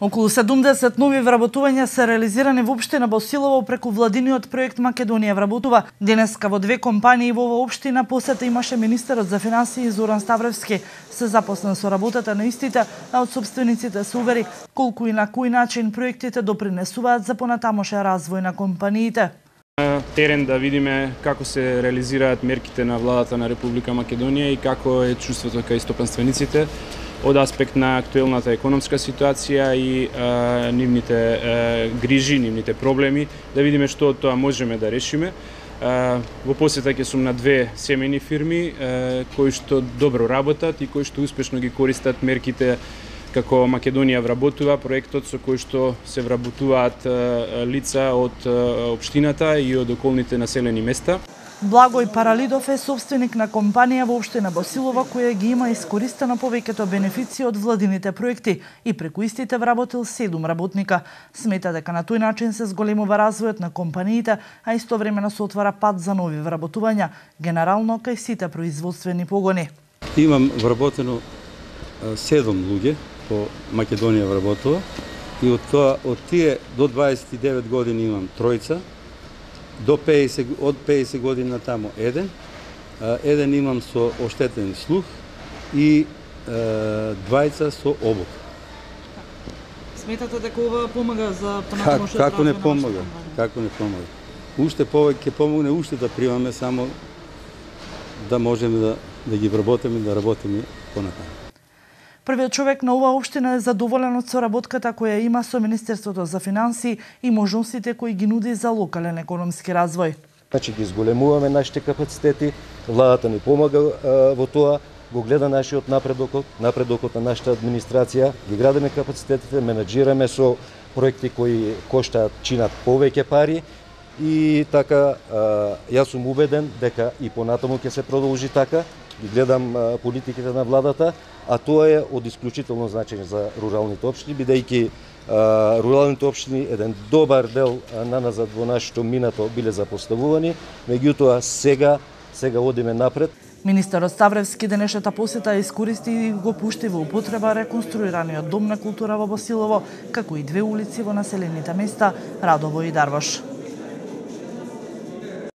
Околу 70 нови вработувања се реализирани во општина Босилово преку владиниот проект Македонија вработува. Денеска во две компании во оваа општина посета имаше министерот за финансии Зоран Ставревски. Се запознан со работата на истите, а од собствениците се увери колку и на кој начин проектите допринесуваат за понатамошен развој на компаниите. Терен да видиме како се реализираат мерките на владата на Република Македонија и како е чувството кај стопанствениците од аспект на актуелната економска ситуација и нивните грижи, нивните проблеми, да видиме што од тоа можеме да решиме. Во посета ќе сум на две семејни фирми кои што добро работат и кои што успешно ги користат мерките како Македонија вработува, проектот со кој што се вработуваат лица од општината и од околните населени места. Благој Паралидов е собственик на компанија во општина Босилова која ги има искористено повеќето бенефиции од владините проекти и преку истите вработил 7 работника. Смета дека на тој начин се зголемува развојот на компаниите, а истовремено се отвара пат за нови вработувања, генерално кај сите производствени погони. Имам вработено 7 луѓе по Македонија вработува и од тие до 29 години имам тројца. Од 50 години на тамо еден имам со оштетен слух и двајца со обук. Сметате дека ова помага за понатамошен Како не помага? Уште повеќе помогне, уште да примаме, само да можеме да ги вработиме, да работиме понатаму. Првиот човек на оваа општина е задоволен од соработката која има со Министерството за финансии и можностите кои ги нуди за локален економски развој. Значи ги зголемуваме нашите капацитети, владата ни помага во тоа, го гледа нашиот напредокот на нашата администрација, ги градиме капацитетите, менаџираме со проекти кои коштаат, чинат повеќе пари и така јас сум убеден дека и понатаму ќе се продолжи така. Ги гледам политиките на владата, а тоа е од исклучително значење за руралните општини, бидејќи руралните општини еден добар дел наназад во нашето минато биле запоставувани, меѓутоа сега одиме напред. Министерот Ставревски денешната посета искористи и го пушти во употреба реконструираниот дом на култура во Босилово, како и две улици во населените места Радово и Дарвош.